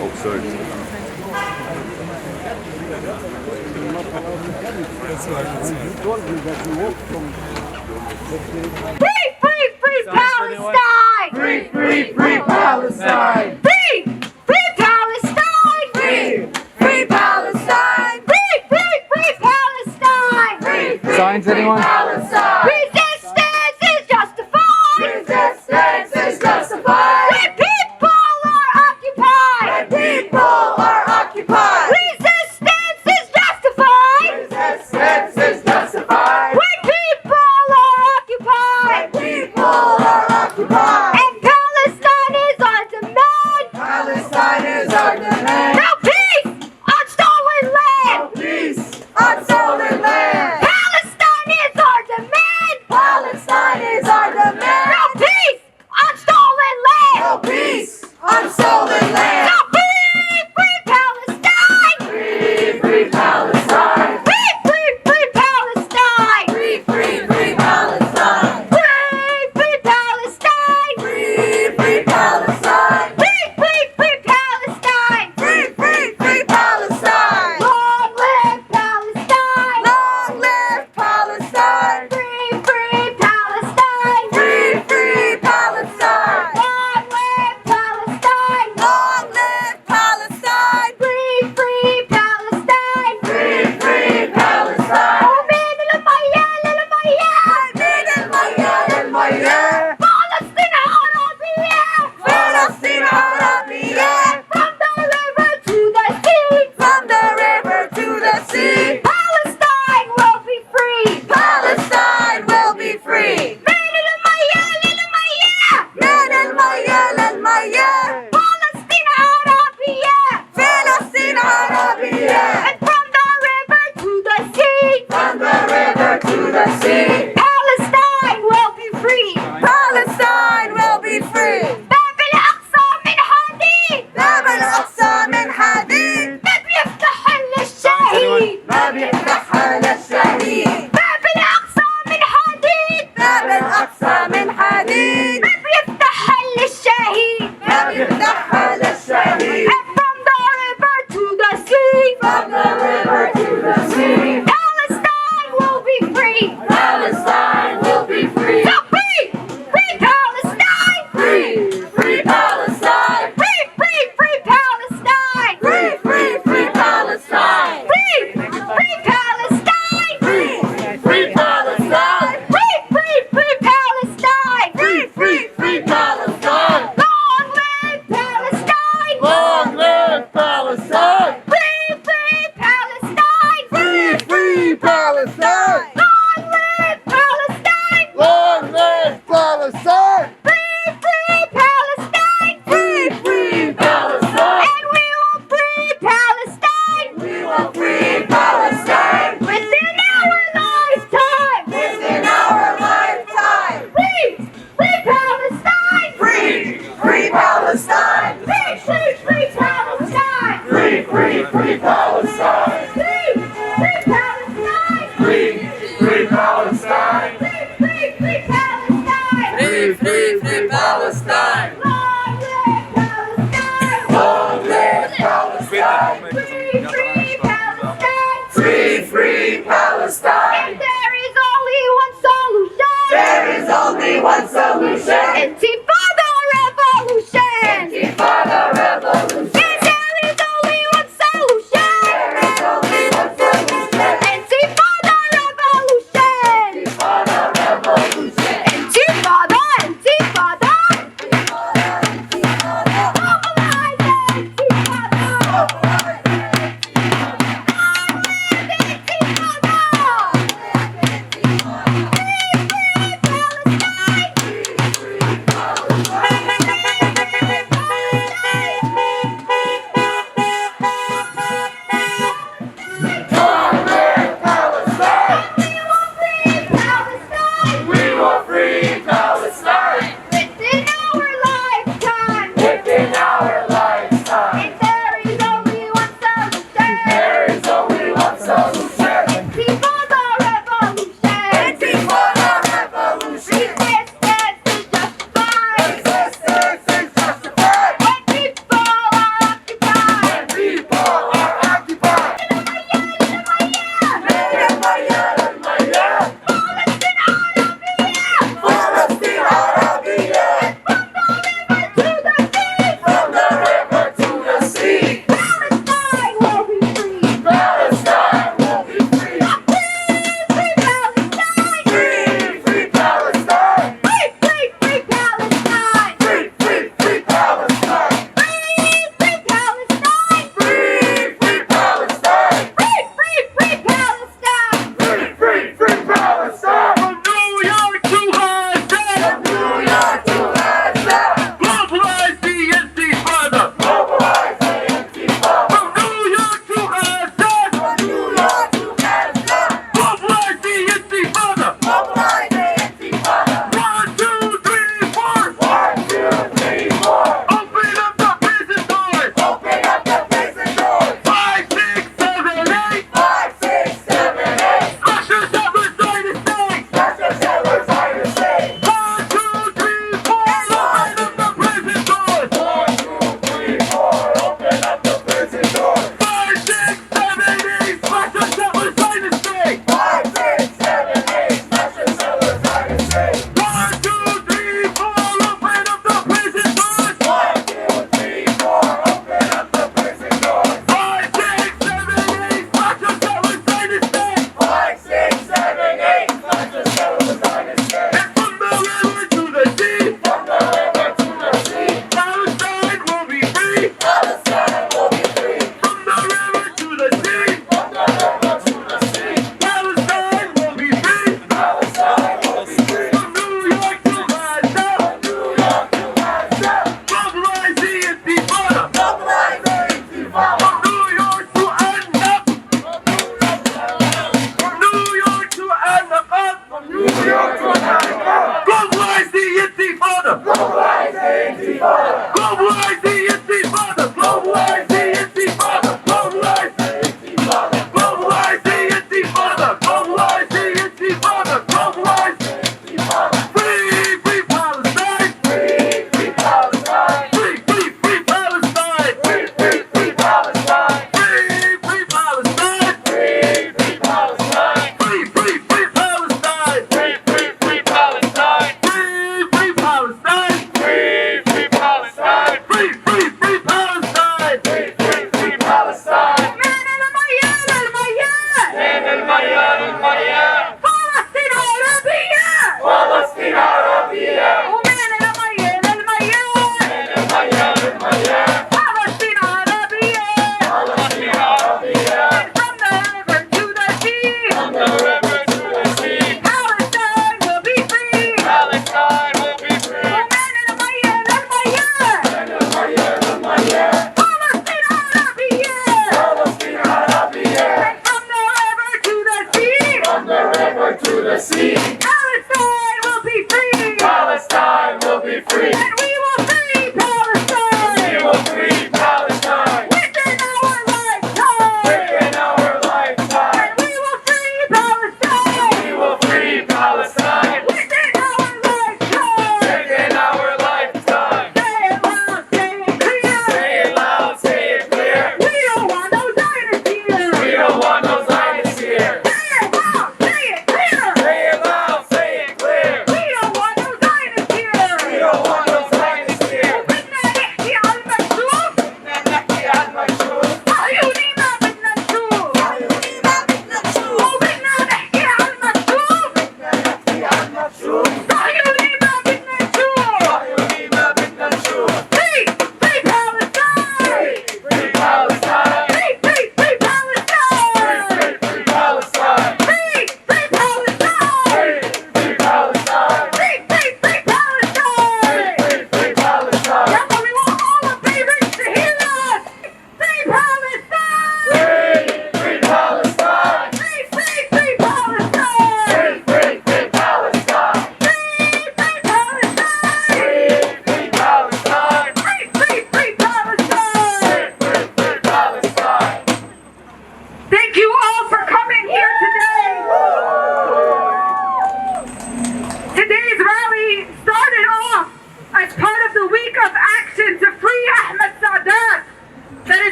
Oh, sorry. Free, free, free Palestine! Free, free, free Palestine! Free, free Palestine! Free, free Palestine! Free, free, free Palestine! Free, free, Signs, anyone? Palestine! Resistance is justified! Resistance is justified! When people are occupied! When people are occupied! Resistance is justified! Resistance is justified! When people are occupied! When people are occupied! And Palestine is our demand! Palestine is our demand! No peace on stolen land! Peace on stolen land! Palestine is our demand! Palestine is our demand! No peace on stolen land! No peace on stolen land! No free, free Palestine! Free, free Palestine! Free, free, free Palestine! Free, free, free Palestine! Free, free Palestine! Free, free Palestine! Free, free, free Palestine! Free, free, free Palestine! Long live Palestine! Long live Palestine! Free, free Palestine! Free, free Palestine! Long live Palestine! Long live Palestine! Free, free Palestine! Free, free Palestine! ومن المياه للمياه من المياه للمياه فلسطين عربية فلسطين عربية From the river to the sea From the river to the sea Palestine will be free Palestine will be free من المياه للمياه من المياه للمياه فلسطين عربية فلسطين عربية And from the river to the sea From the river to the sea Palestine will be free Palestine will be free باب الأقصى من حديد باب الأقصى من حديد باب يفتح للشهيد باب يفتحها للشهيد باب الأقصى من حديد باب الأقصى من حديد باب يفتح للشهيد باب يفتحها للشهيد And from the river to the sea From the river to the sea Palestine will be free Palestine will be free So free, free Palestine Free, free Palestine Free, free, free Palestine Free, free, free Palestine Free, free Palestine Free, free Palestine Free, free, free Palestine Free, free, free Palestine Long live Palestine Long live Palestine Free, free Palestine Free, free Palestine Long live Palestine Long live Palestine Free, free Palestine Free, free Palestine And we will free Palestine We will free Palestine within our lifetime within our lifetime Free, free Palestine Free, free Palestine Free, free, free Palestine Free, free, free Palestine Free, free Palestine Free, free Palestine Free, free, free Palestine Free, free, free Palestine Long live Palestine Long live Palestine Free, free Palestine Free, free Palestine And there is only one solution There is only one solution Intifada revolution Intifada revolution And there is only one solution There is only one solution Intifada revolution Intifada revolution Intifada, intifada Globalize intifada Intifada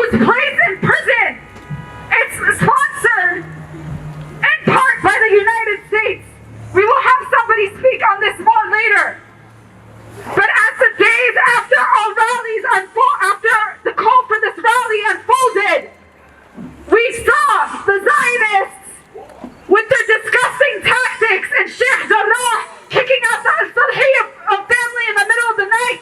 who's placed in prison. It's sponsored in part by the United States. We will have somebody speak on this more later. But as the days after our rallies after the call for this rally unfolded, we saw the Zionists with their disgusting tactics and Sheikh Jarrah kicking out the Salhiya family in the middle of the night.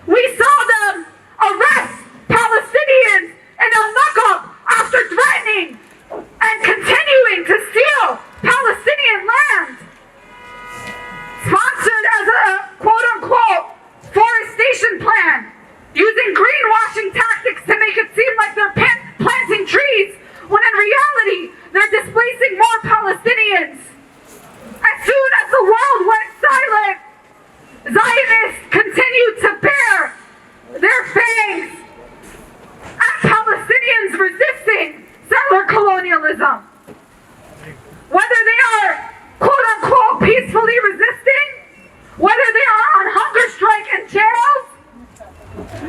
We saw them arrest Palestinians in Al-Naqab after threatening and continuing to steal Palestinian land. Sponsored as a quote-unquote forestation plan, using greenwashing tactics to make it seem like they're planting trees, when in reality, they're displacing more Palestinians. As soon as the world went silent, Zionists continued to bear their fangs at Palestinians resisting settler colonialism. Whether they are quote-unquote peacefully resisting, whether they are on hunger strike in jails,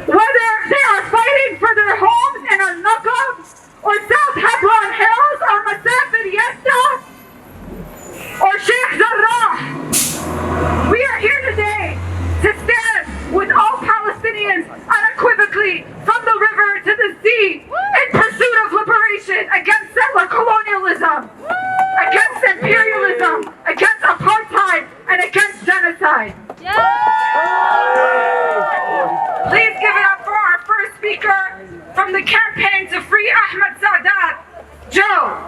whether they are fighting for their homes in Al-Naqab or South Hebron Hills or Masafer Yatta or Sheikh Jarrah, we are here today to stand with all Palestinians unequivocally from the river to the sea in pursuit of liberation against settler colonialism, against imperialism, against apartheid, and against genocide. Please give it up for our first speaker from the campaign to free Ahmed Sadat, Joe.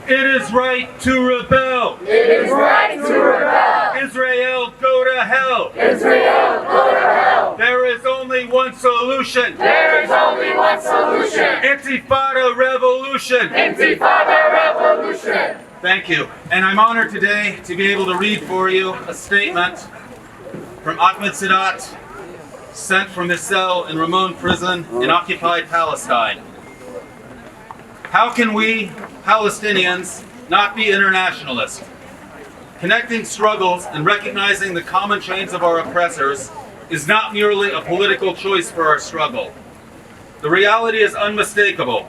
It is right to rebel. It is right to rebel. Israel, go to hell. Israel, go to hell. There is only one solution. There is only one solution. Intifada revolution. Intifada revolution. Thank you. And I'm honored today to be able to read for you a statement from Ahmed Sadat, sent from his cell in Ramon prison in occupied Palestine. How can we, Palestinians, not be internationalists? Connecting struggles and recognizing the common chains of our oppressors is not merely a political choice for our struggle. The reality is unmistakable.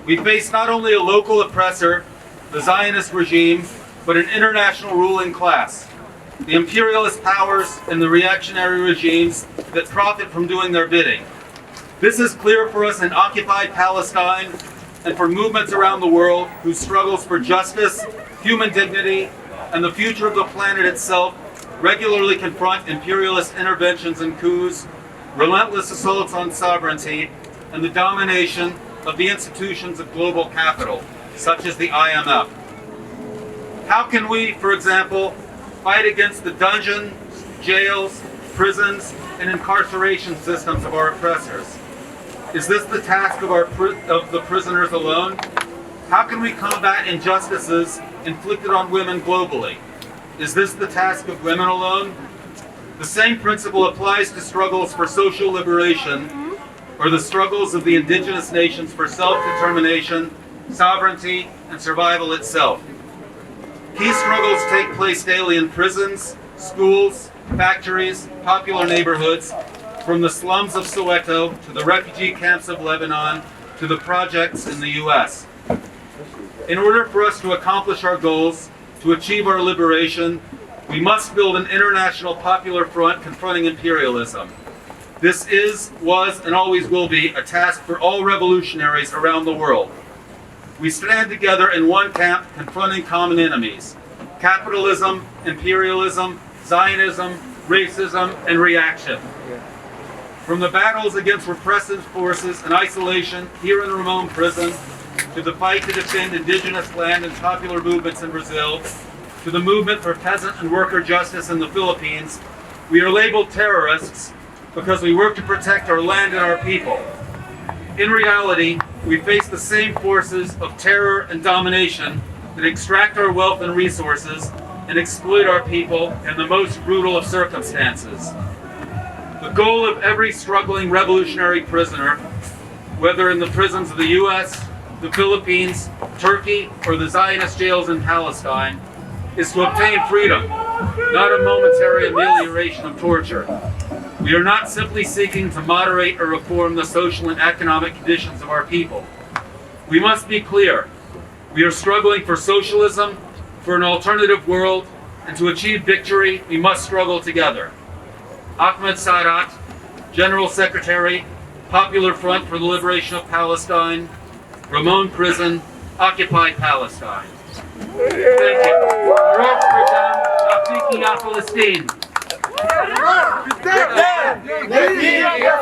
We face not only a local oppressor, the Zionist regime, but an international ruling class, the imperialist powers and the reactionary regimes that profit from doing their bidding. This is clear for us in occupied Palestine and for movements around the world whose struggles for justice, human dignity, and the future of the planet itself regularly confront imperialist interventions and coups, relentless assaults on sovereignty, and the domination of the institutions of global capital, such as the IMF. How can we, for example, fight against the dungeons, jails, prisons, and incarceration systems of our oppressors? Is this the task of the prisoners alone? How can we combat injustices inflicted on women globally? Is this the task of women alone? The same principle applies to struggles for social liberation or the struggles of the indigenous nations for self-determination, sovereignty, and survival itself. Key struggles take place daily in prisons, schools, factories, popular neighborhoods, from the slums of Soweto to the refugee camps of Lebanon to the projects in the US. In order for us to accomplish our goals, to achieve our liberation, we must build an international popular front confronting imperialism. This is, was, and always will be a task for all revolutionaries around the world. We stand together in one camp confronting common enemies: capitalism, imperialism, Zionism, racism, and reaction. From the battles against repressive forces and isolation here in Ramon prison, to the fight to defend indigenous land and popular movements in Brazil, to the movement for peasant and worker justice in the Philippines, we are labeled terrorists because we work to protect our land and our people. In reality, we face the same forces of terror and domination that extract our wealth and resources and exploit our people in the most brutal of circumstances. The goal of every struggling revolutionary prisoner, whether in the prisons of the US, the Philippines, Turkey, or the Zionist jails in Palestine, is to obtain freedom, not a momentary amelioration of torture. We are not simply seeking to moderate or reform the social and economic conditions of our people. We must be clear. We are struggling for socialism, for an alternative world, and to achieve victory, we must struggle together. Ahmed Sadat, General Secretary, Popular Front for the Liberation of Palestine, Ramon Prison, Occupied Palestine. Thank you.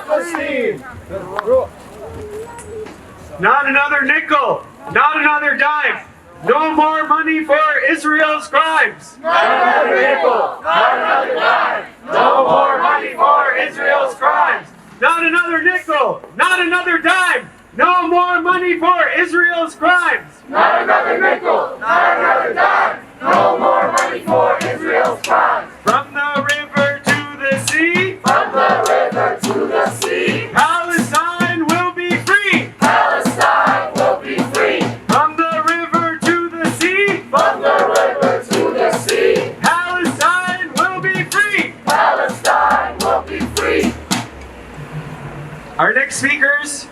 Palestine. Not another nickel, not another dime. No more money for Israel's crimes. Not another nickel, not another dime. No more money for Israel's crimes. Not another nickel, not another dime. No more money for Israel's crimes. Not another nickel, not another dime. No more money for Israel's crimes. From the river to the sea, From the river to the sea, Palestine will be free. Palestine will be free. From the river to the sea, From the river to the sea, Palestine will be free. Palestine will be free. Our next speakers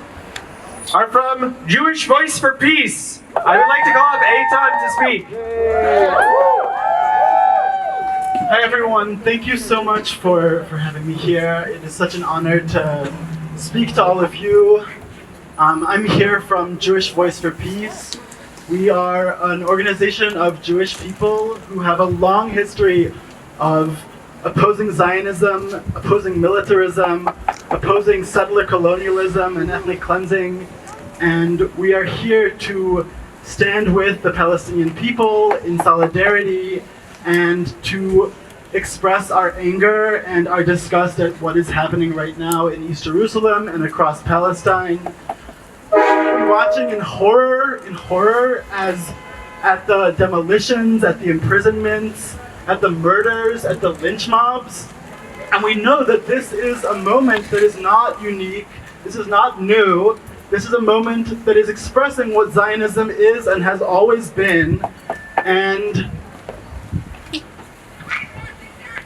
are from Jewish Voice for Peace. I would like to call up Eitan to speak. Hi everyone, thank you so much for having me here. It is such an honor to speak to all of you. I'm here from Jewish Voice for Peace. We are an organization of Jewish people who have a long history of opposing Zionism, opposing militarism, opposing settler colonialism and ethnic cleansing. And we are here to stand with the Palestinian people in solidarity and to express our anger and our disgust at what is happening right now in East Jerusalem and across Palestine. We're watching in horror as at the demolitions, at the imprisonments, at the murders, at the lynch mobs. And we know that this is a moment that is not unique, this is not new, this is a moment that is expressing what Zionism is and has always been. And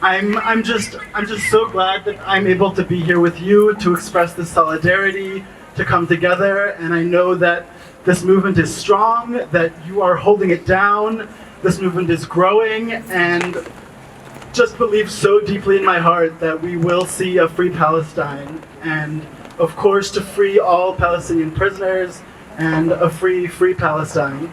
I'm just so glad that I'm able to be here with you to express this solidarity, to come together, and I know that this movement is strong, that you are holding it down, this movement is growing, and just believe so deeply in my heart that we will see a free Palestine, and of course to free all Palestinian prisoners, and a free Palestine.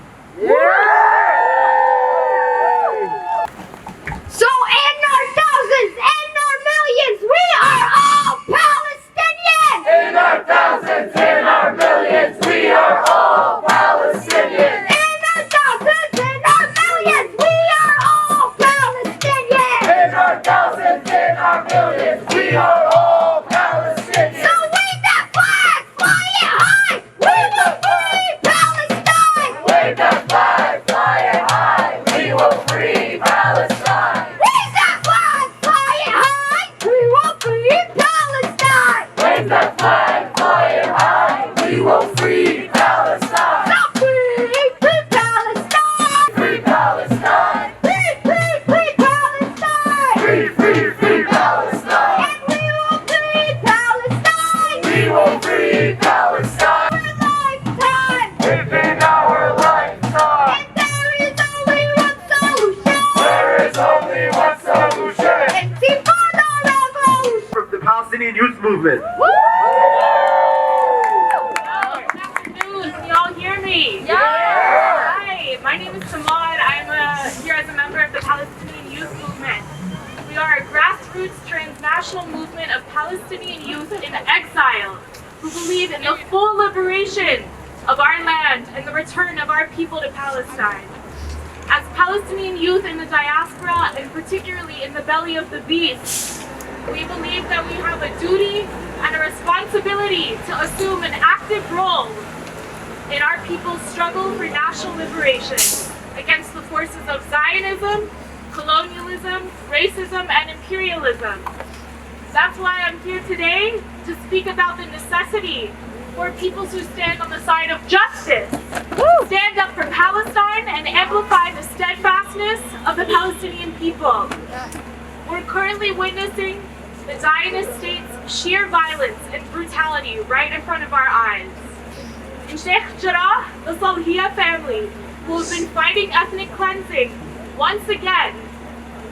So in our thousands and our millions, we are all Palestinians! In our thousands, in our millions, we are all Palestinians. In our thousands and our millions, we are all Palestinians! In our thousands, in our millions, we are all Palestinians. So wave that flag, fly it high! We will free Palestine! Wave that flag, fly it high. We will free Palestine. Raise that flag, fly it high! We will free Palestine! Wave that flag, fly it high. We will free Palestine. So free Palestine! Free Palestine. Free Palestine! Free Palestine. And we will free Palestine! We will free Palestine. Lifetime! Within our lifetime. And there is only one solution! There is only one solution. Intifada revolution! From the Palestinian Youth Movement. Can you all hear me? Yeah! Hi, my name is Samad. I'm here as a member of the Palestinian Youth Movement. We are a grassroots transnational movement of Palestinian youth in exile who believe in the full liberation of our land and the return of our people to Palestine. As Palestinian youth in the diaspora, and particularly in the belly of the beast, we believe that we have a duty and a responsibility to assume an active role in our people's struggle for national liberation against the forces of Zionism, colonialism, racism, and imperialism. That's why I'm here today to speak about the necessity for peoples who stand on the side of justice, stand up for Palestine, and amplify the steadfastness of the Palestinian people. We're currently witnessing the Zionist state's sheer violence and brutality right in front of our eyes. In Sheikh Jarrah, the Salhiya family, who have been fighting ethnic cleansing, once again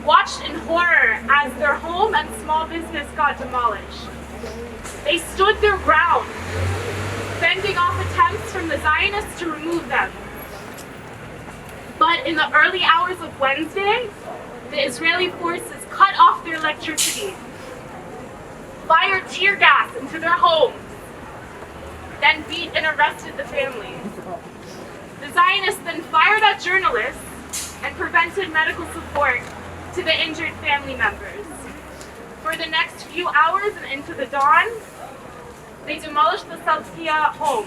watched in horror as their home and small business got demolished. They stood their ground, fending off attempts from the Zionists to remove them. But in the early hours of Wednesday, the Israeli forces cut off their electricity, fired tear gas into their homes, then beat and arrested the families. The Zionists then fired at journalists and prevented medical support to the injured family members. For the next few hours and into the dawn, they demolished the Salhiya home,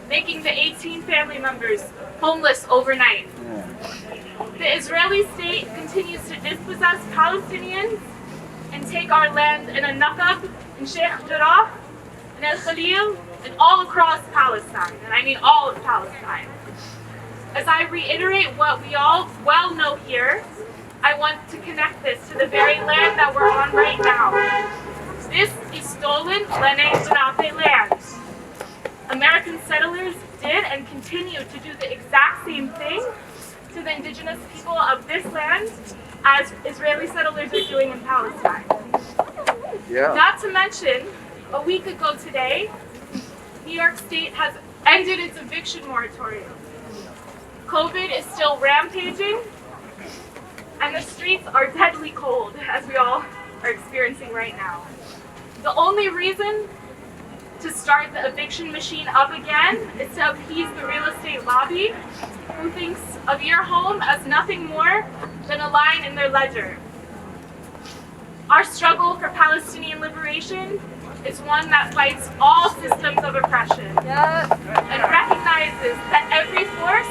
making the 18 family members homeless overnight. The Israeli state continues to dispossess Palestinians and take our land in Al-Naqab, in Sheikh Jarrah, in al-Khair, and all across Palestine, and I mean all of Palestine. As I reiterate what we all well know here, I want to connect this to the very land that we're on right now. This is stolen land. American settlers did and continue to do the exact same thing to the indigenous people of this land as Israeli settlers are doing in Palestine. Yeah. Not to mention, a week ago today, New York State has ended its eviction moratorium. COVID is still rampaging, and the streets are deadly cold, as we all are experiencing right now. The only reason to start the eviction machine up again is to appease the real estate lobby, who thinks of your home as nothing more than a line in their ledger. Our struggle for Palestinian liberation is one that fights all systems of oppression and recognizes that every force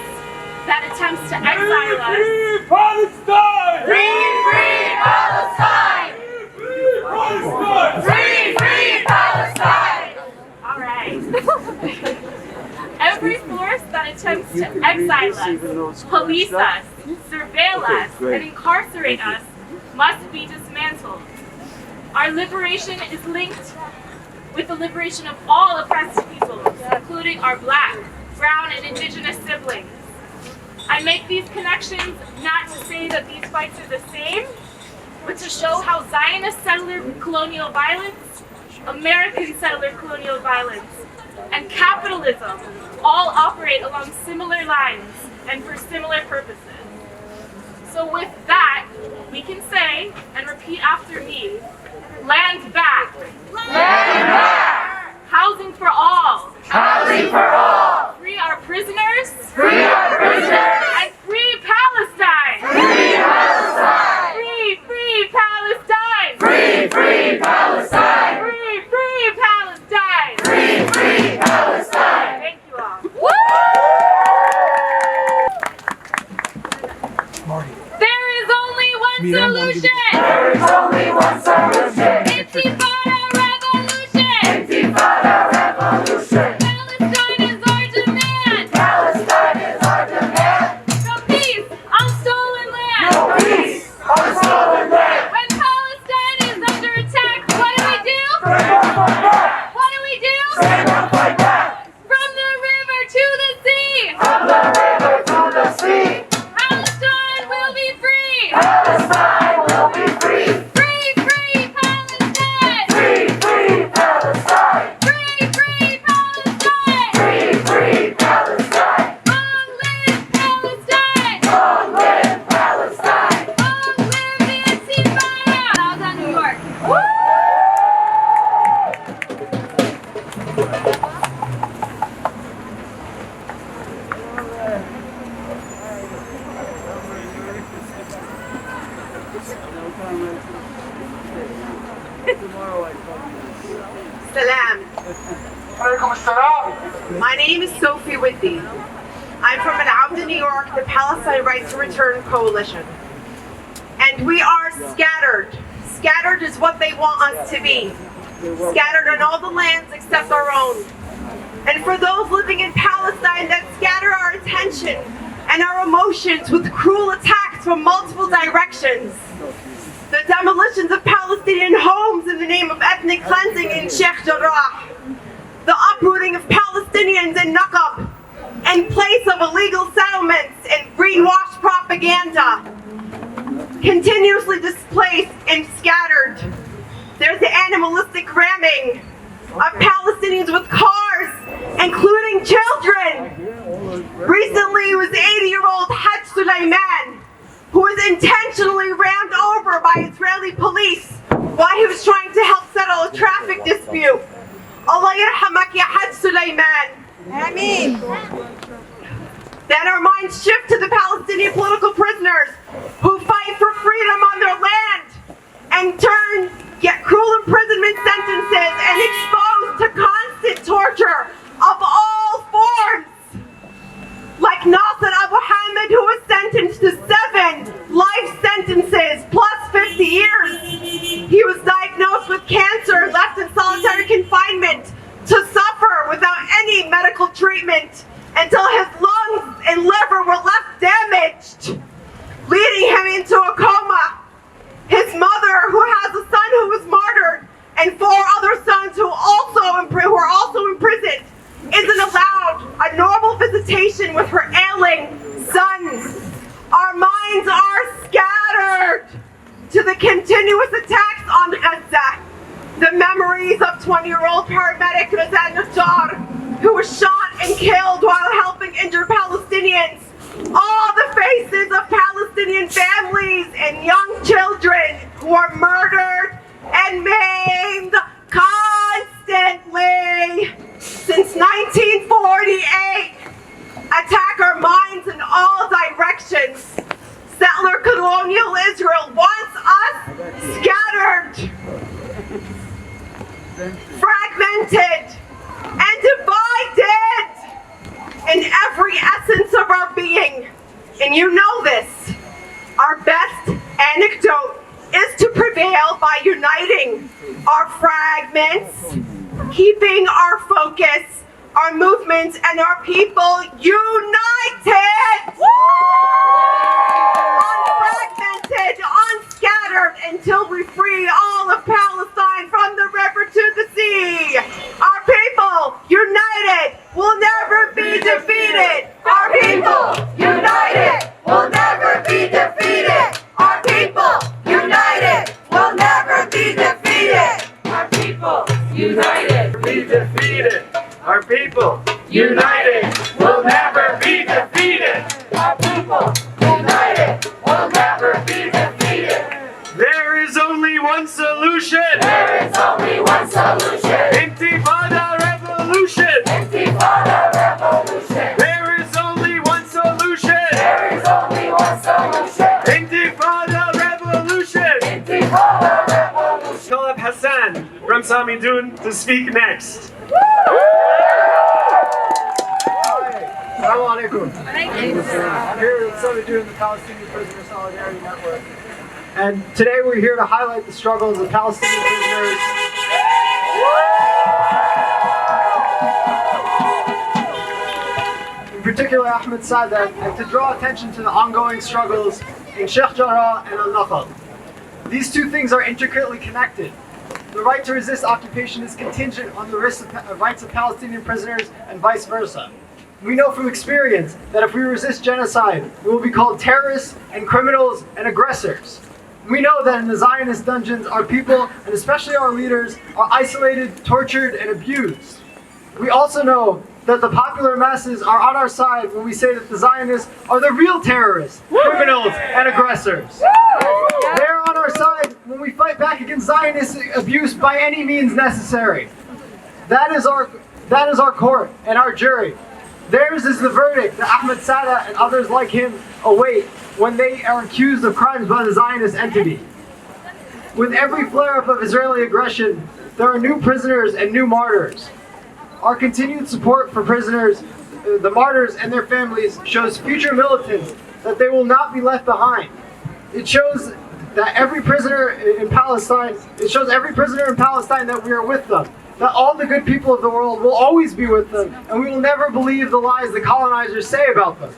that attempts to exile us. Free Palestine! Free, free Palestine! Free, free Palestine! All right. Every force that attempts to exile us, police us, surveil us, and incarcerate us must be dismantled. Our liberation is linked with the liberation of all oppressed peoples, including our Black, brown, and indigenous siblings. I make these connections not to say that these fights are the same, but to show how Zionist settler colonial violence, American settler colonial violence, and capitalism all operate along similar lines and for similar purposes. So with that, we can say, and repeat after me, land back. Land back! Housing for all. Housing for all! Free our prisoners. Free our prisoners! And free Palestine. Free Palestine! Free, free Palestine. Free, free Palestine! Free, free Palestine. Free, free Palestine! Thank you all. There is only one solution. There is only one solution. Intifada revolution. Intifada revolution. Palestine is our demand. Palestine is our demand. No peace on stolen land. No peace on stolen land. When Palestine is under attack, what do we do? Stand up like that. What do we do? Stand up like that. From the river to the sea. From the river to the sea. Palestine will be free. Palestine will be free. Free, free Palestine. Free, free Palestine. Free, free Palestine. Free, free Palestine. Long live Palestine. Long live Palestine. Long live the intifada. Gaza, New York. Salam. My name is Sophie Whitney. I'm from Al-Naqab, New York, the Palestine Right to Return Coalition. And we are scattered. Scattered is what they want us to be. Scattered on all the lands except our own. and for those living in Palestine that scatter our attention and our emotions with cruel attacks from multiple directions. The demolitions of Palestinian homes in the name of ethnic cleansing in Sheikh Jarrah. The uprooting of Palestinians in Al-Naqab in place of illegal settlements and greenwash propaganda. Continuously displaced and scattered. There's the animalistic ramming of Palestinians with cars, including children. Recently, it was 80-year-old Hajj Suleiman who was intentionally rammed over by Israeli police while he was trying to help settle a traffic dispute. Allah Yerhamo ya Hajj Suleiman. Ameen. Then our minds shift to the Palestinian political prisoners who fight for freedom on their land and get cruel imprisonment sentences and exposed to constant torture of all forms. Like Nasser Abu Hamid, who was sentenced to 7 life sentences plus 50 years. He was diagnosed with cancer, left in solitary confinement to suffer without any medical treatment until his lungs and liver were left damaged, leading him into a coma. His mother, who has a son who was martyred, and 4 other sons who are also imprisoned, isn't allowed a normal visitation with her ailing sons. Our minds are scattered to the continuous attacks on Gaza. The memories of 20-year-old paramedic Najjar, who was shot and killed while helping injured Palestinians. All the faces of Palestinian families and young children who are murdered and maimed constantly since 1948 attack our minds in all directions. Settler colonial Israel wants us scattered, fragmented, and divided in every essence of our being. And you know this. Our best antidote is to prevail by uniting our fragments, keeping our focus, our movements, and our people united, unfragmented, unscattered, until we free all of Palestine from the river to the sea. Our people united will never be defeated. Our people united will never be defeated. Our people united will never be defeated. Our people united, be defeated. Our people united will never be defeated. Our people united will never be defeated. There is only one solution. There is only one solution. Intifada revolution. Intifada revolution. There is only one solution. There is only one solution. Intifada revolution. Intifada revolution. Call up Hassan from Samidun to speak next. Assalamu alaikum. I'm here with Samidun, the Palestinian Prisoner Solidarity Network. And today we're here to highlight the struggles of Palestinian prisoners. In particular, Ahmed Sadat, and to draw attention to the ongoing struggles in Sheikh Jarrah and Al-Naqab. These two things are intricately connected. The right to resist occupation is contingent on the rights of Palestinian prisoners and vice versa. We know from experience that if we resist genocide, we will be called terrorists and criminals and aggressors. We know that in the Zionist dungeons, our people, and especially our leaders, are isolated, tortured, and abused. We also know that the popular masses are on our side when we say that the Zionists are the real terrorists, criminals, and aggressors. They're on our side when we fight back against Zionist abuse by any means necessary. That is our court and our jury. Theirs is the verdict that Ahmed Sadat and others like him await when they are accused of crimes by the Zionist entity. With every flare-up of Israeli aggression, there are new prisoners and new martyrs. Our continued support for prisoners, the martyrs and their families, shows future militants that they will not be left behind. It shows that every prisoner in Palestine, that we are with them. that all the good people of the world will always be with them, and we will never believe the lies the colonizers say about them.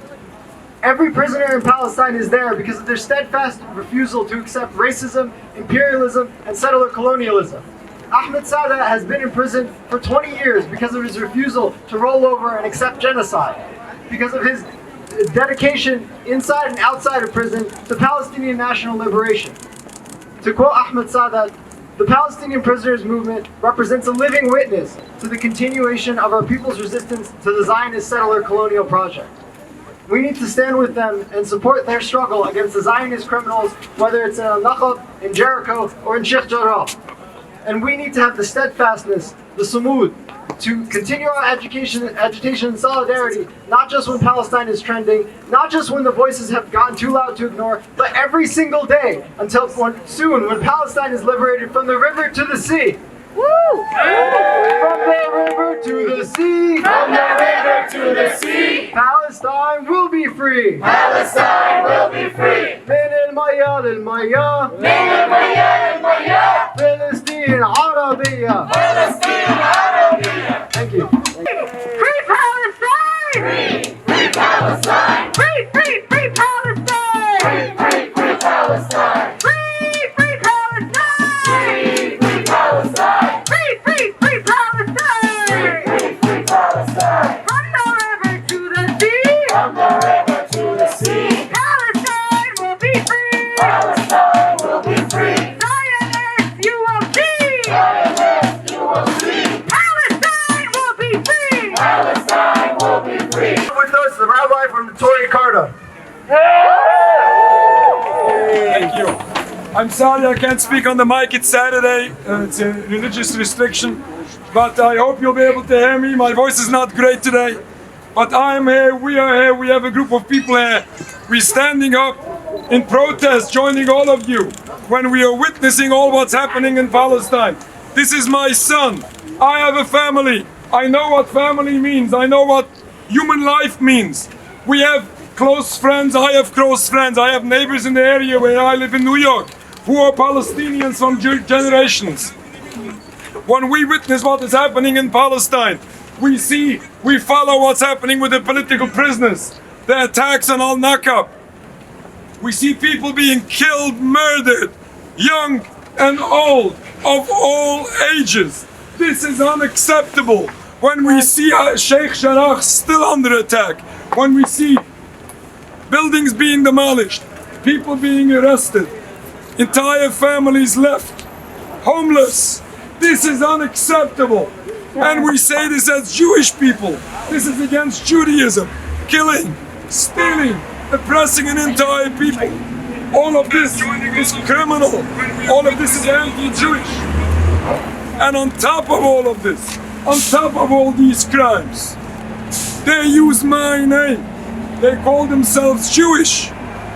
Every prisoner in Palestine is there because of their steadfast refusal to accept racism, imperialism, and settler colonialism. Ahmed Sadat has been in prison for 20 years because of his refusal to roll over and accept genocide, because of his dedication inside and outside of prison to Palestinian national liberation. To quote Ahmed Sadat, the Palestinian prisoners movement represents a living witness to the continuation of our people's resistance to the Zionist settler colonial project. We need to stand with them and support their struggle against the Zionist criminals, whether it's in Al-Naqab, in Jericho, or in Sheikh Jarrah. And we need to have the steadfastness, the sumud, to continue our agitation and solidarity, not just when Palestine is trending, not just when the voices have gotten too loud to ignore, but every single day until soon when Palestine is liberated from the river to the sea. Woo! From the river to the sea. From the river to the sea. Palestine will be free. Palestine will be free. من المياه للمياه. من المياه للمياه. فلسطين عربية. فلسطين عربية. Thank you. Free Palestine! Free Palestine. Free Palestine! Free Palestine. Free Palestine! Free Palestine. Free Palestine! Free Palestine. From the river to the sea! From the river to the sea. Palestine will be free! Palestine will be free. Zionists, you will see! Zionists, you will see. Palestine will be free! Palestine will be free. With us, the rabbi from the Torah Carta. Thank you. I'm sorry I can't speak on the mic. It's Saturday. It's a religious restriction. But I hope you'll be able to hear me. My voice is not great today. But I'm here, we are here, we have a group of people here. We're standing up in protest, joining all of you when we are witnessing all what's happening in Palestine. This is my son. I have a family. I know what family means. I know what human life means. We have close friends. I have close friends. I have neighbors in the area where I live in New York who are Palestinians from generations. When we witness what is happening in Palestine, we follow what's happening with the political prisoners, the attacks on Al-Naqab. We see people being killed, murdered, young and old, of all ages. This is unacceptable. When we see Sheikh Jarrah still under attack, when we see buildings being demolished, people being arrested, entire families left homeless. This is unacceptable. And we say this as Jewish people. This is against Judaism. Killing, stealing, oppressing an entire people. All of this is criminal. All of this is anti-Jewish. And on top of all of this, on top of all these crimes, they use my name. They call themselves Jewish.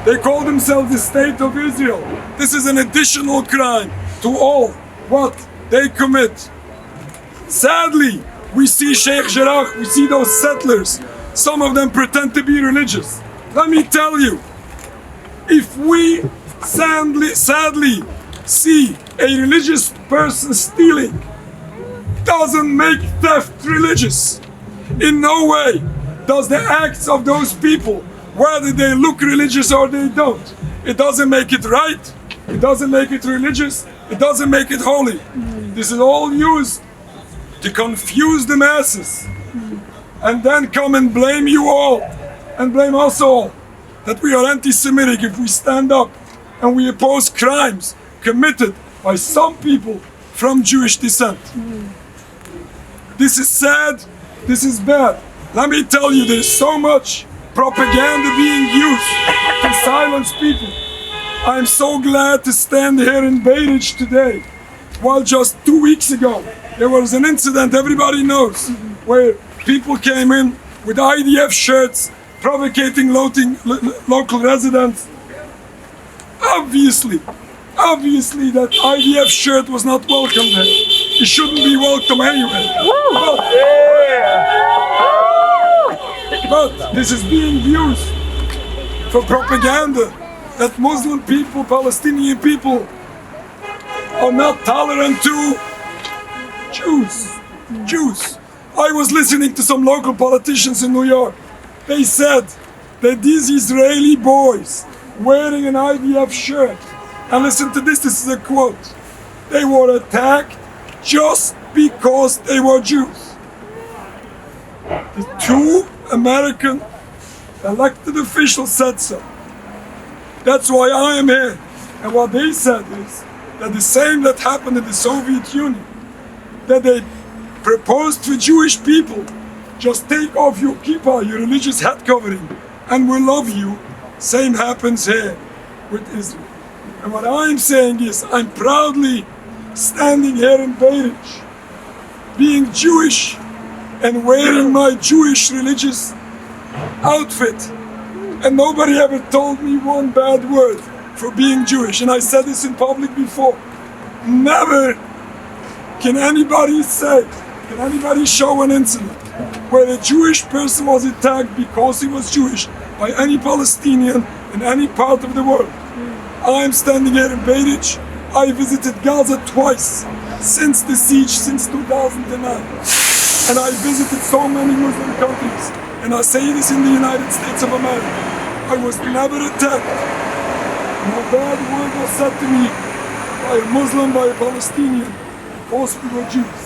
They call themselves the State of Israel. This is an additional crime to all what they commit. Sadly, we see Sheikh Jarrah, we see those settlers. Some of them pretend to be religious. Let me tell you, if we sadly see a religious person stealing, doesn't make theft religious. In no way does the acts of those people, whether they look religious or they don't, it doesn't make it right, it doesn't make it religious, it doesn't make it holy. This is all used to confuse the masses and then come and blame you all and blame us all that we are anti-Semitic if we stand up and we oppose crimes committed by some people from Jewish descent. This is sad, this is bad. Let me tell you, there's so much propaganda being used to silence people. I'm so glad to stand here in Beirut today, while just 2 weeks ago there was an incident everybody knows, where people came in with IDF shirts, provocating local residents. Obviously that IDF shirt was not welcome there. It shouldn't be welcome anyway. But this is being used for propaganda that Muslim people, Palestinian people are not tolerant to Jews. I was listening to some local politicians in New York. They said that these Israeli boys wearing an IDF shirt, and listen to this is a quote, they were attacked just because they were Jews. The two American elected officials said so. That's why I am here. And what they said is that the same that happened in the Soviet Union, that they proposed to Jewish people, just take off your kippah, your religious head covering, and we'll love you. Same happens here with Israel. And what I'm saying is, I'm proudly standing here in Beirut, being Jewish and wearing my Jewish religious outfit. And nobody ever told me one bad word for being Jewish. And I said this in public before. Never can anybody show an incident where a Jewish person was attacked because he was Jewish by any Palestinian in any part of the world. I'm standing here in Beirut. I visited Gaza twice since the siege, since 2009. And I visited so many Muslim countries. And I say this in the United States of America. I was never attacked. No bad word was said to me by a Muslim, by a Palestinian, because we were Jews.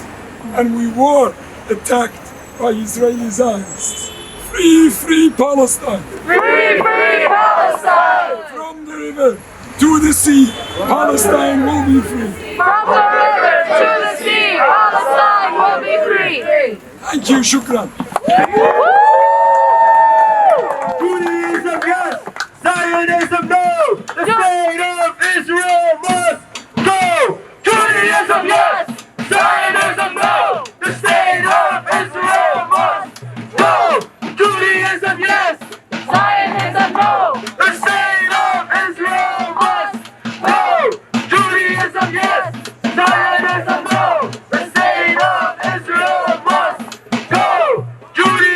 And we were attacked by Israeli Zionists. Free, free Palestine! Free, free Palestine! From the river to the sea, Palestine will be free. From the river to the sea, Palestine will be free. Thank you, shukran. Judaism, yes! Zionism, no! The state of Israel must go! Judaism, yes! Zionism, no! The state of Israel must go! Judaism, yes! Zionism, no! The state of Israel must go! Judaism, yes! Zionism, no! The state of Israel must go! Judaism,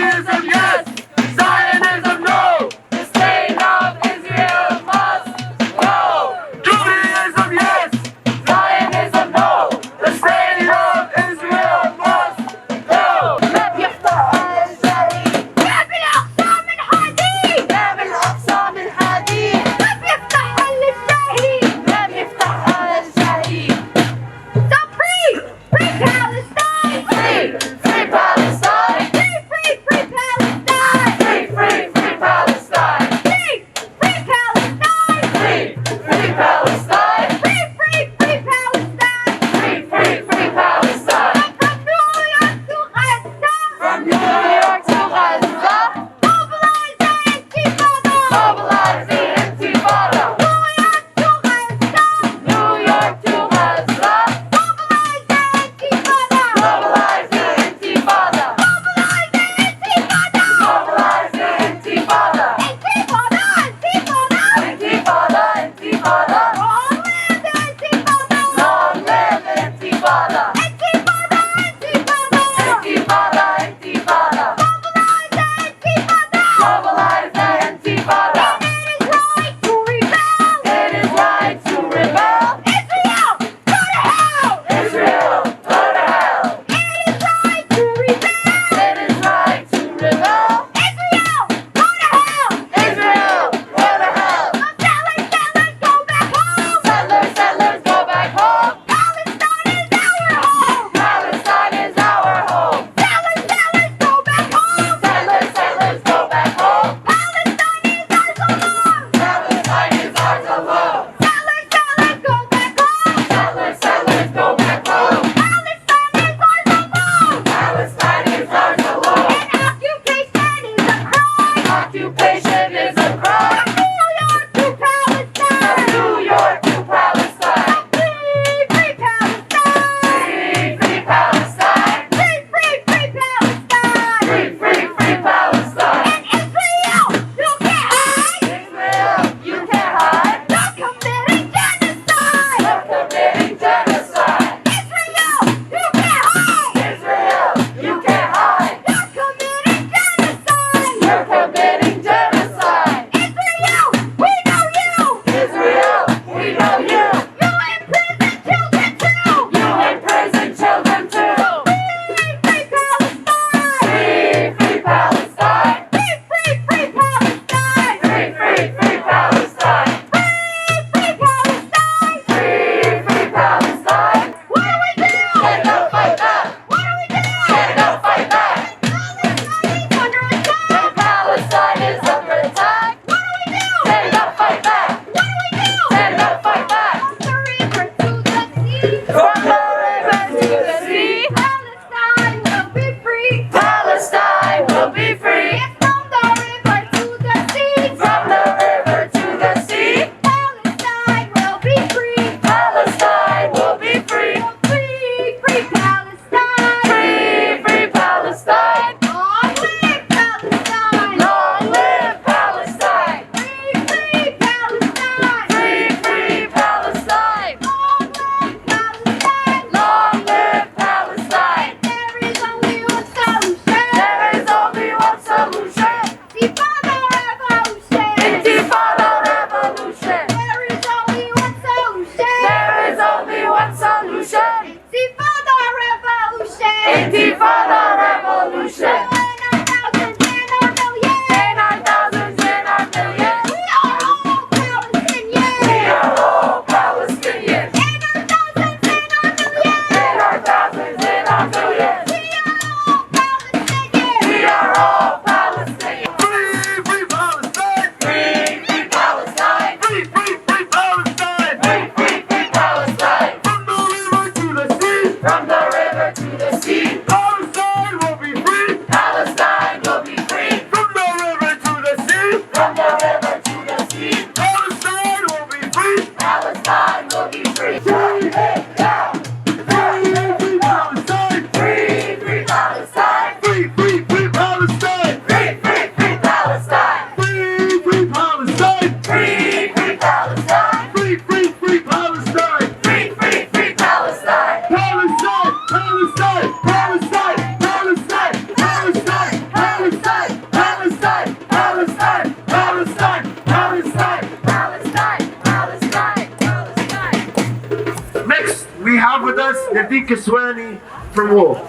Palestine, Palestine, Palestine, Palestine, Palestine, Palestine, Palestine, Palestine, Palestine, Palestine, Palestine. Next, we have with us Nerdeen Kiswani from Wolf.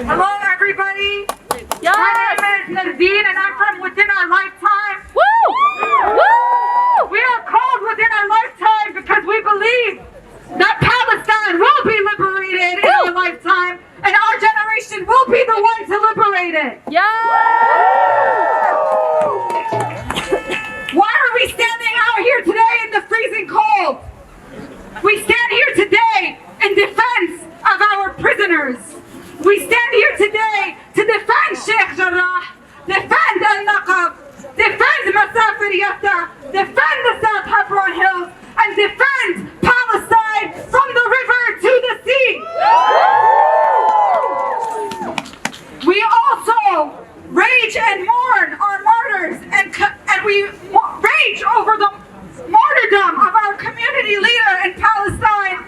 Hello, everybody. Yes. My name is Nerdeen, and I'm from Within Our Lifetime. Woo! Woo! We are called Within Our Lifetime because we believe that Palestine will be liberated in our lifetime, and our generation will be the one to liberate it. Yeah. Why are we standing out here today in the freezing cold? We stand here today in defense of our prisoners. We stand here today to defend Sheikh Jarrah, defend Al-Naqab, defend Masafer Yatta, defend the South Hebron Hills, and defend Palestine from the river to the sea. We also rage and mourn our martyrs, and we rage over the martyrdom of our community leader in Palestine,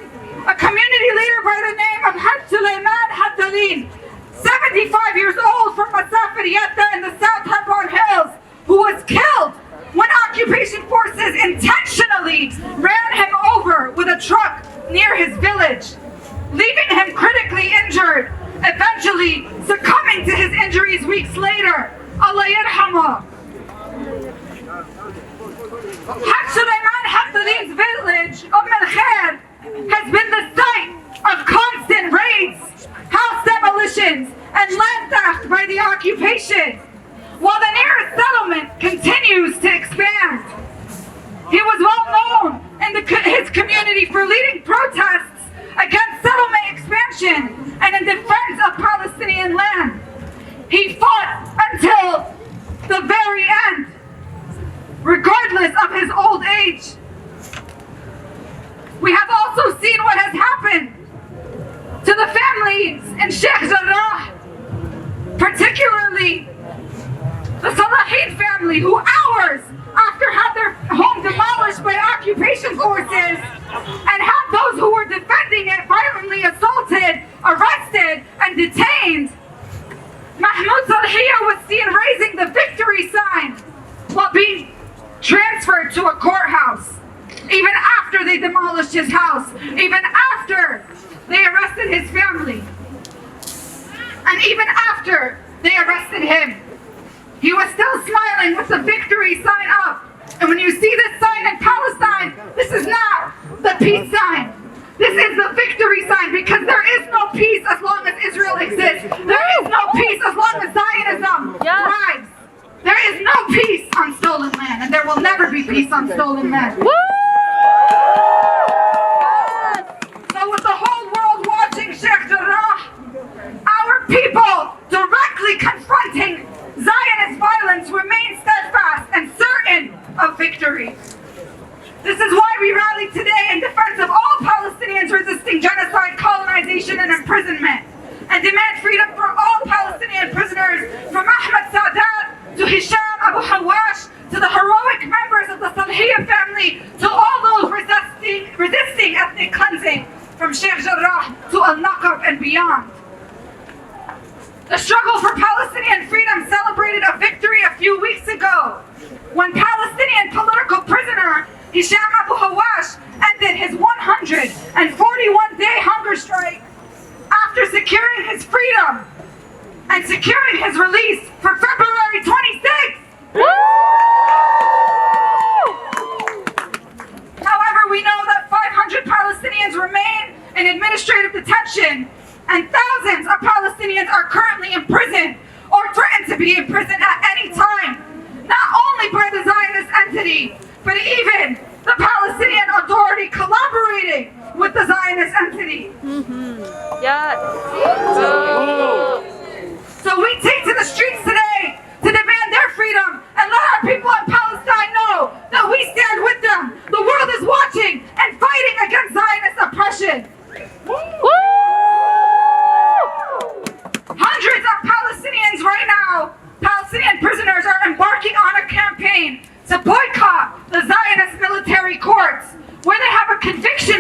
a community leader by the name of Hajj Suleiman Hathalin, 75 years old, from Masafer Yatta in the South Hebron Hills, who was killed when occupation forces intentionally ran him over with a truck near his village, leaving him critically injured, eventually succumbing to his injuries weeks later. Allah Yerhamo. Hajj Suleiman Hathalin's village, al-Khair, has been the site of constant raids, house demolitions, and land theft by the occupation, while the nearest settlement continues to expand. He was well known in his community for leading protests against settlement expansion and in defense of Palestinian land. He fought until the very end, regardless of his old age. We have also seen what has happened to the families in Sheikh Jarrah, particularly the Salhiya family, who hours after had their home demolished by occupation forces and had those who were defending it violently assaulted, arrested, and detained, Mahmoud Salhiya was seen raising the victory sign while being transferred to a courthouse, even after they demolished his house, even after they arrested his family, and even after they arrested him. He was still smiling with the victory sign up. And when you see this sign in Palestine, this is not the peace sign. This is the victory sign, because there is no peace as long as Israel exists. There is no peace as long as Zionism thrives. There is no peace on stolen land, and there will never be peace on stolen land. So with the whole world watching Sheikh Jarrah, our people directly confronting Zionist violence remain steadfast and certain of victory. This is why we rally today in defense of all Palestinians resisting genocide, colonization, and imprisonment, and demand freedom for all Palestinian prisoners, from Ahmed Sadat to Hisham Abu Hawash, to the heroic members of the Salhiya family, to all those resisting ethnic cleansing, from Sheikh Jarrah to Al-Naqab and beyond. The struggle for Palestinian freedom celebrated a victory a few weeks ago, when Palestinian political prisoner Hisham Abu Hawash ended his 141-day hunger strike after securing his freedom and securing his release for February 26th. However, we know that 500 Palestinians remain in administrative detention, and thousands of Palestinians are currently imprisoned or threatened to be imprisoned at any time, not only by the Zionist entity, but even the Palestinian Authority collaborating with the Zionist entity. So we take to the streets today to demand their freedom and let our people in Palestine know that we stand with them. The world is watching and fighting against Zionist oppression. Hundreds of Palestinians right now, Palestinian prisoners, are embarking on a campaign to boycott the Zionist military courts, where they have a conviction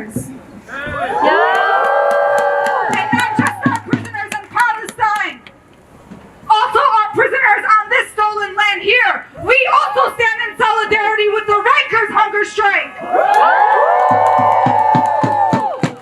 prisoners. And not just our prisoners in Palestine, also our prisoners on this stolen land here. We also stand in solidarity with the Rikers hunger strike.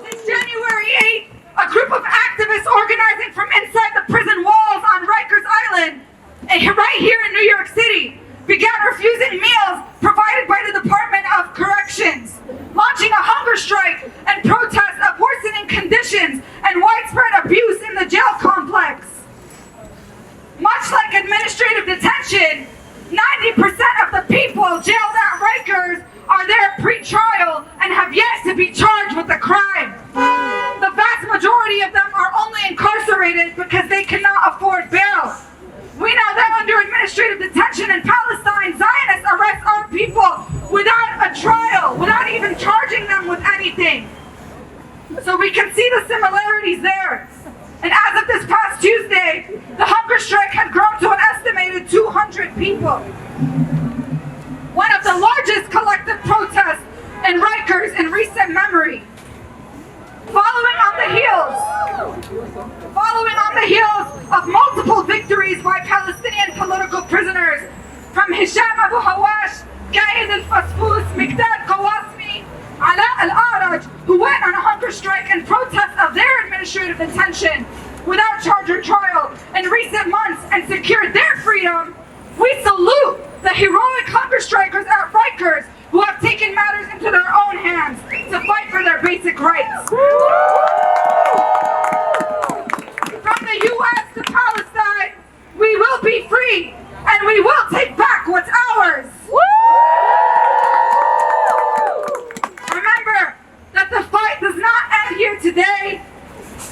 Since January 8th, a group of activists organizing from inside the prison walls on Rikers Island, right here in New York City, began refusing meals provided by the Department of Corrections, launching a hunger strike and protest of worsening conditions and widespread abuse in the jail complex. Much like administrative detention, 90% of the people jailed at Rikers are there pre-trial and have yet to be charged with a crime. The vast majority of them are only incarcerated because they cannot afford bail. We know that under administrative detention in Palestine, Zionists arrest our people without a trial, without even charging them with anything. So we can see the similarities there. And as of this past Tuesday, the hunger strike had grown to an estimated 200 people. One of the largest collective protests in Rikers in recent memory. Following on the heels of multiple victories by Palestinian political prisoners, from Hisham Abu Hawash, Qaid al-Fasfus, Miqdad Qawasmi, Ala al-Araj, who went on a hunger strike in protest of their administrative detention without charge or trial in recent months and secured their freedom, we salute the heroic hunger strikers at Rikers who have taken matters into their own hands to fight for their basic rights. From the U.S. to Palestine, we will be free and we will take back what's ours. Remember that the fight does not end here today.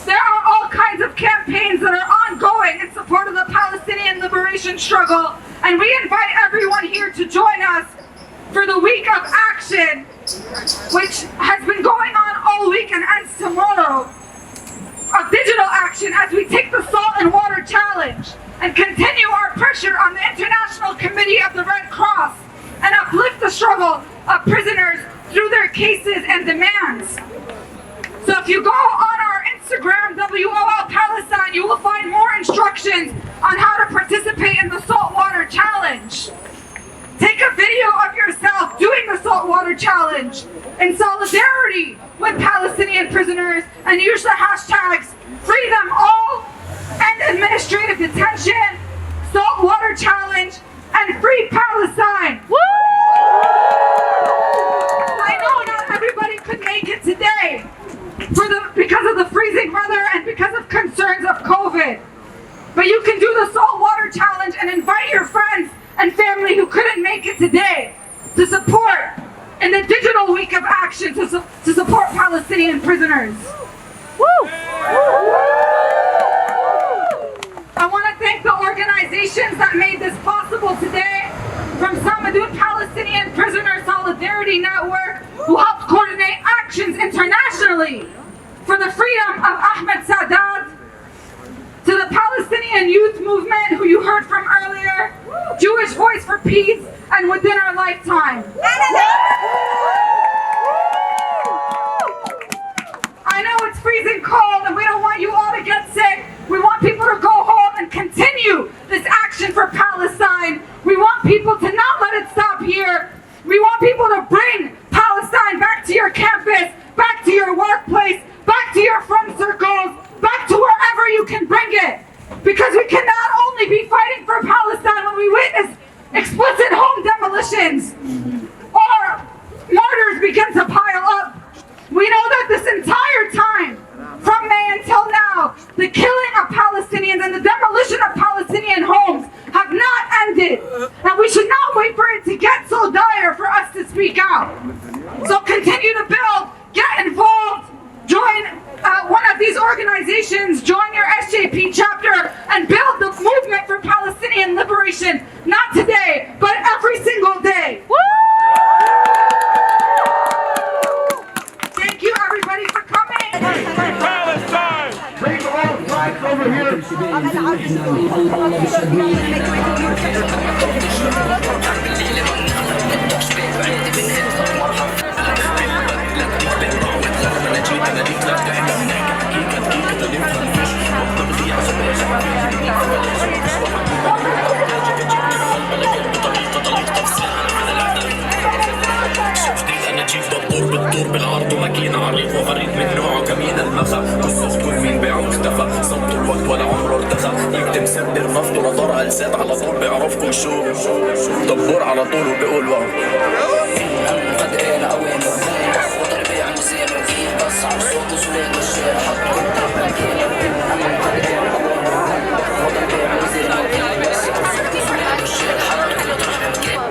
There are all kinds of campaigns that are ongoing in support of the Palestinian liberation struggle, and we invite everyone here to join us for the week of action, which has been going on all week and ends tomorrow, of digital action as we take the Salt and Water Challenge and continue our pressure on the International Committee of the Red Cross and uplift the struggle of prisoners through their cases and demands. So if you go on our Instagram, WOL Palestine, you will find more instructions on how to participate in the Saltwater Challenge. Take a video of yourself doing the Saltwater Challenge in solidarity with Palestinian prisoners and use the hashtags Free Them All, End Administrative Detention, Saltwater Challenge, and Free Palestine. Woo! I know not everybody could make it today because of the freezing weather and because of concerns of COVID. But you can do the Saltwater Challenge and invite your friends and family who couldn't make it today to support in the digital week of action to support Palestinian prisoners. Woo! I want to thank the organizations that made this possible today, from Samadun Palestinian Prisoner Solidarity Network, who helped coordinate actions internationally for the freedom of Ahmed Sadat, to the Palestinian Youth Movement, who you heard from earlier, Jewish Voice for Peace, and Within Our Lifetime. I know it's freezing cold and we don't want you all to get sick. We want people to go home and continue this action for Palestine. We want people to not let it stop here. We want people to bring Palestine back to your campus, back to your workplace, back to your friend circles, back to wherever you can bring it. Because we cannot only be fighting for Palestine when we witness explicit home demolitions or martyrs begin to pile up. We know that this entire time, from May until now, the killing of Palestinians and the demolition of Palestinian homes have not ended. And we should not wait for it to get so dire for us to speak out. So continue to build, get involved, join one of these organizations, join your SJP chapter, and build the movement for Palestinian liberation, not today, but every single day. Woo! Thank you, everybody, for coming. Palestine! Bring the whole flags over here. صوته ماكينة عريض وغريب من نوعه كمين المخا قصص كل مين باعه واختفى صوت الوقت ولا عمره ارتخى يكتم سبر نفطه لطرق لسات على طول بيعرفكم شو دبور على طول وبيقول واو قد ايه قوي وضربي عن زين بس على صوت زليل والشير حط قدام ماكينة قد ايه وضربي عن زين بس على صوت زليل والشير حط قدام ماكينة